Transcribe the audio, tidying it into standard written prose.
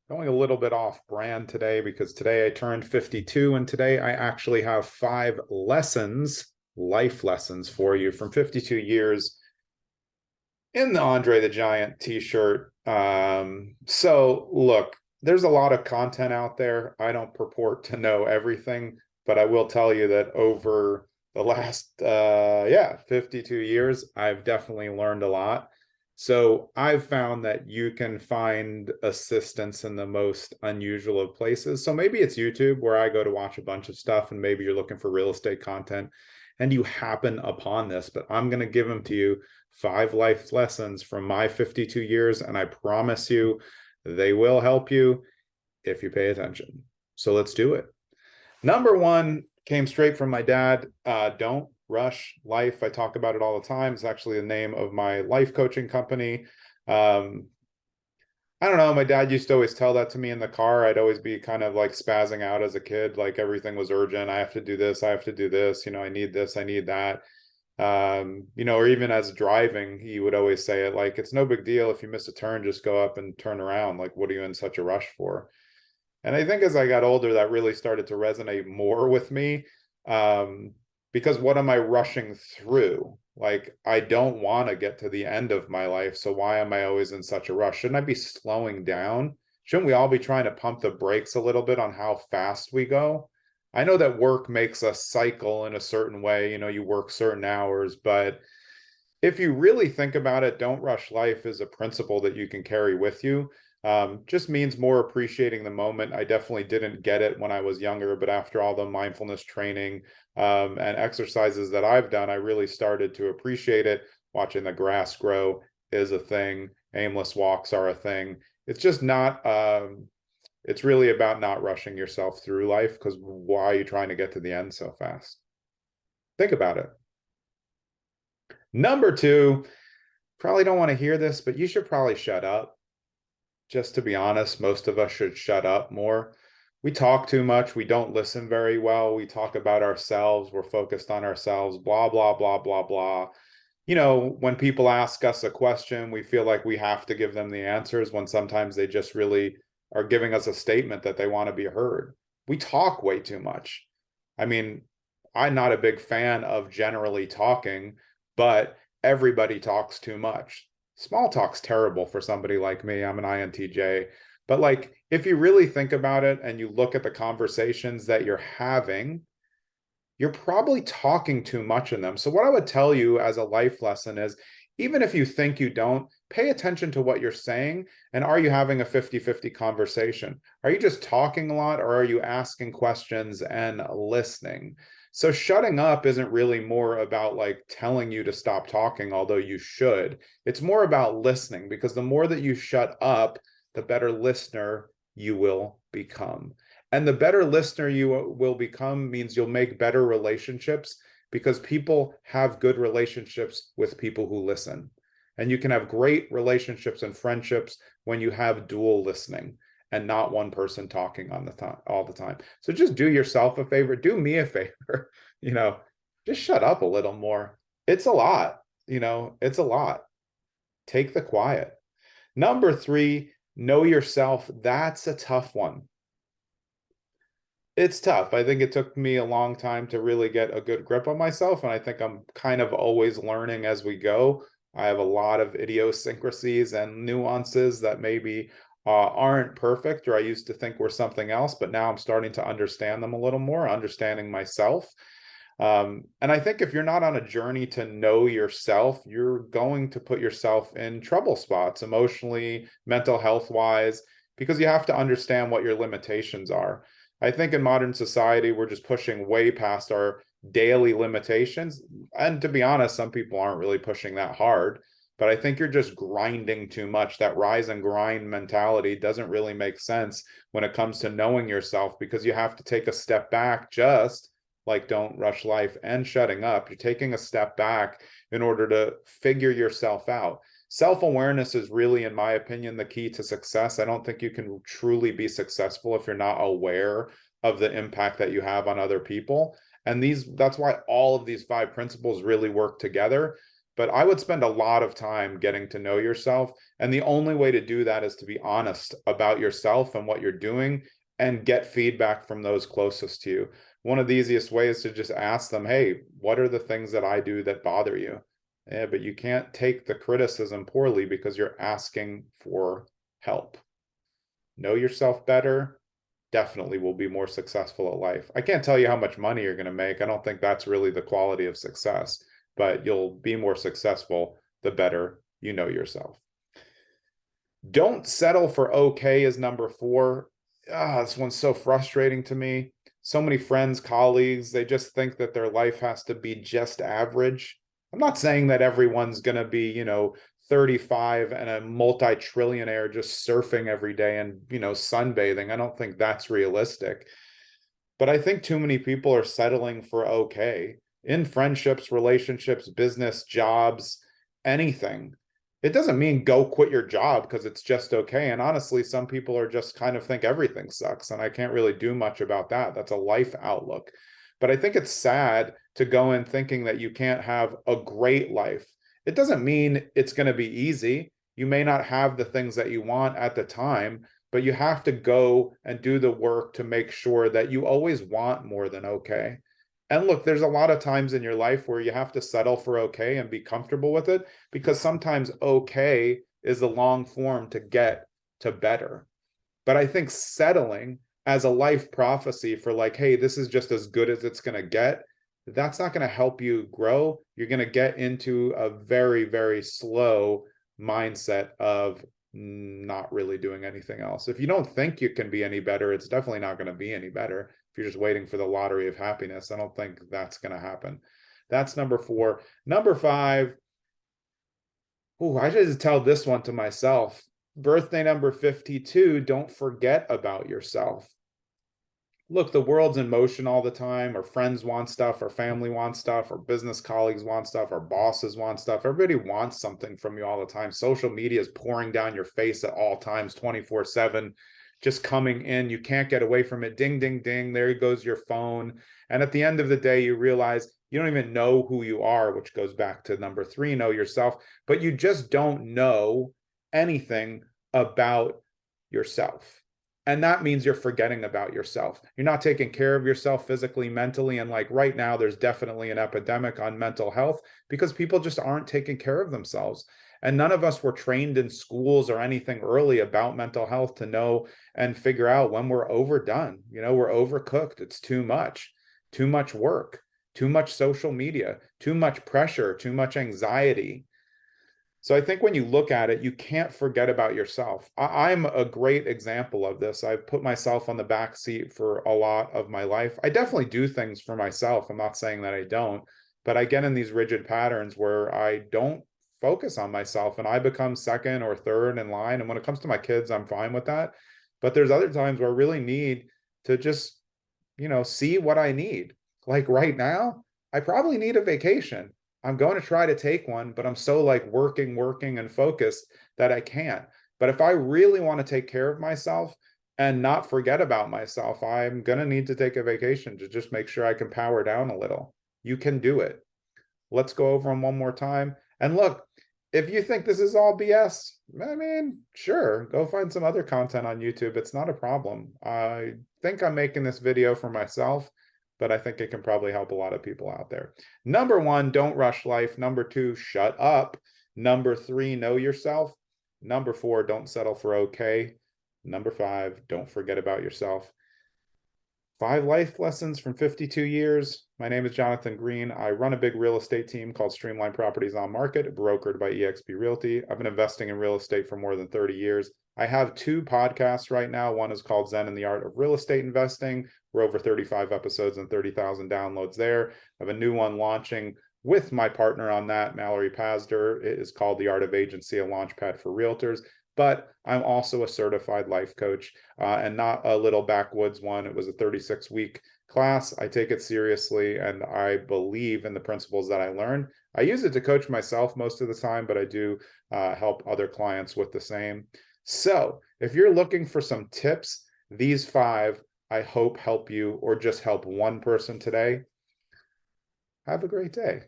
Going a little bit off brand today because today I turned 52 and today I actually have 5 lessons, life lessons for you from 52 years in the Andre the Giant t-shirt. So look, there's a lot of content out there. I don't purport to know everything, but I will tell you that over the last 52 years, I've definitely learned a lot. So I've found that you can find assistance in the most unusual of places. So maybe it's YouTube where I go to watch a bunch of stuff, and maybe you're looking for real estate content and you happen upon this, but I'm going to give them to you 5 life lessons from my 52 years, and I promise you they will help you if you pay attention. So let's do it. Number one came straight from my dad. Don't rush life. I talk about it all the time. It's actually the name of my life coaching company. Um, I don't know. My dad used to always tell that to me in the car. I'd always be kind of like spazzing out as a kid, like everything was urgent. I have to do this. I have to do this. I need this. I need that. Or even as driving, he would always say it like, it's no big deal if you miss a turn, just go up and turn around. Like, what are you in such a rush for? And I think as I got older, that really started to resonate more with me. Um, because what am I rushing through? Like, I don't want to get to the end of my life. So why am I always in such a rush? Shouldn't I be slowing down? Shouldn't we all be trying to pump the brakes a little bit on how fast we go? I know that work makes us cycle in a certain way. You work certain hours, but if you really think about it, don't rush life is a principle that you can carry with you. Just means more appreciating the moment. I definitely didn't get it when I was younger, but after all the mindfulness training and exercises that I've done, I really started to appreciate it. Watching the grass grow is a thing. Aimless walks are a thing. It's just not, it's really about not rushing yourself through life, because why are you trying to get to the end so fast? Think about it. Number two, probably don't want to hear this, but you should probably shut up. Just to be honest, most of us should shut up more. We talk too much. We don't listen very well. We talk about ourselves. We're focused on ourselves, blah, blah, blah, blah, blah. When people ask us a question, we feel like we have to give them the answers when sometimes they just really are giving us a statement that they want to be heard. We talk way too much. I mean, I'm not a big fan of generally talking, but everybody talks too much. Small talk's terrible for somebody like me. I'm an INTJ. But like, if you really think about it and you look at the conversations that you're having, you're probably talking too much in them. So what I would tell you as a life lesson is, even if you think you don't, pay attention to what you're saying. And are you having a 50-50 conversation? Are you just talking a lot, or are you asking questions and listening? So shutting up isn't really more about like telling you to stop talking, although you should. It's more about listening, because the more that you shut up, the better listener you will become. And the better listener you will become means you'll make better relationships, because people have good relationships with people who listen. And you can have great relationships and friendships when you have dual listening and not one person talking on the time all the time. So just do yourself a favor, do me a favor, you know, just shut up a little more. It's a lot, it's a lot. Take the quiet. Number three, know yourself. That's a tough one. It's tough. I think it took me a long time to really get a good grip on myself, and I think I'm kind of always learning as we go. I have a lot of idiosyncrasies and nuances that maybe aren't perfect, or I used to think were something else, but now I'm starting to understand them a little more, understanding myself. And I think if you're not on a journey to know yourself, you're going to put yourself in trouble spots emotionally, mental health wise, because you have to understand what your limitations are. I think in modern society, we're just pushing way past our daily limitations. And to be honest, some people aren't really pushing that hard, but I think you're just grinding too much. That rise and grind mentality doesn't really make sense when it comes to knowing yourself, because you have to take a step back, just like don't rush life and shutting up. You're taking a step back in order to figure yourself out. Self-awareness is really, in my opinion, the key to success. I don't think you can truly be successful if you're not aware of the impact that you have on other people. And that's why all of these 5 principles really work together. but I would spend a lot of time getting to know yourself. And the only way to do that is to be honest about yourself and what you're doing and get feedback from those closest to you. One of the easiest ways is to just ask them, hey, what are the things that I do that bother you? Yeah, but you can't take the criticism poorly because you're asking for help. Know yourself better, definitely will be more successful at life. I can't tell you how much money you're going to make. I don't think that's really the quality of success, but you'll be more successful the better you know yourself. Don't settle for okay is number 4. This one's so frustrating to me. So many friends, colleagues, they just think that their life has to be just average. I'm not saying that everyone's going to be, 35 and a multi-trillionaire just surfing every day and, sunbathing. I don't think that's realistic. But I think too many people are settling for okay in friendships, relationships, business, jobs, anything. It doesn't mean go quit your job because it's just okay. And honestly, some people are just kind of think everything sucks, and I can't really do much about that. That's a life outlook. But I think it's sad to go in thinking that you can't have a great life. It doesn't mean it's going to be easy. You may not have the things that you want at the time, but you have to go and do the work to make sure that you always want more than okay. And look, there's a lot of times in your life where you have to settle for okay and be comfortable with it, because sometimes okay is the long form to get to better. But I think settling as a life prophecy for like, hey, this is just as good as it's going to get, that's not going to help you grow. You're going to get into a very, very slow mindset of not really doing anything else. If you don't think you can be any better, it's definitely not going to be any better. If you're just waiting for the lottery of happiness, I don't think that's going to happen. That's number 4. Number 5. I just tell this one to myself. Birthday number 52, don't forget about yourself. Look, the world's in motion all the time. Our friends want stuff, our family wants stuff, our business colleagues want stuff, our bosses want stuff. Everybody wants something from you all the time. Social media is pouring down your face at all times, 24/7, just coming in. You can't get away from it. Ding, ding, ding. There goes your phone. And at the end of the day, you realize you don't even know who you are, which goes back to number 3, know yourself, but you just don't know anything about yourself. And that means you're forgetting about yourself. You're not taking care of yourself physically, mentally. And like right now, there's definitely an epidemic on mental health because people just aren't taking care of themselves. And none of us were trained in schools or anything early about mental health to know and figure out when we're overdone. We're overcooked. It's too much work, too much social media, too much pressure, too much anxiety. So I think when you look at it, you can't forget about yourself. I'm a great example of this. I've put myself on the back seat for a lot of my life. I definitely do things for myself. I'm not saying that I don't, but I get in these rigid patterns where I don't focus on myself and I become second or third in line. And when it comes to my kids, I'm fine with that. But there's other times where I really need to just, see what I need. Like right now, I probably need a vacation. I'm going to try to take one, but I'm so like working and focused that I can't. But if I really want to take care of myself and not forget about myself, I'm going to need to take a vacation to just make sure I can power down a little. You can do it. Let's go over them one more time. And look, if you think this is all BS, I mean, sure, go find some other content on YouTube. It's not a problem. I think I'm making this video for myself, but I think it can probably help a lot of people out there. Number 1, don't rush life. Number 2, shut up. Number 3, know yourself. Number 4, don't settle for okay. Number 5, don't forget about yourself. 5 life lessons from 52 years. My name is Jonathan Green. I run a big real estate team called Streamline Properties on Market, brokered by eXp Realty. I've been investing in real estate for more than 30 years. I have 2 podcasts right now. One is called Zen and the Art of Real Estate Investing. We're over 35 episodes and 30,000 downloads there. I have a new one launching with my partner on that, Mallory Pazder. It is called The Art of Agency, a launchpad for realtors. But I'm also a certified life coach, and not a little backwoods one. It was a 36-week class. I take it seriously, and I believe in the principles that I learned. I use it to coach myself most of the time, but I do help other clients with the same. So if you're looking for some tips, these 5, I hope help you or just help one person today. Have a great day.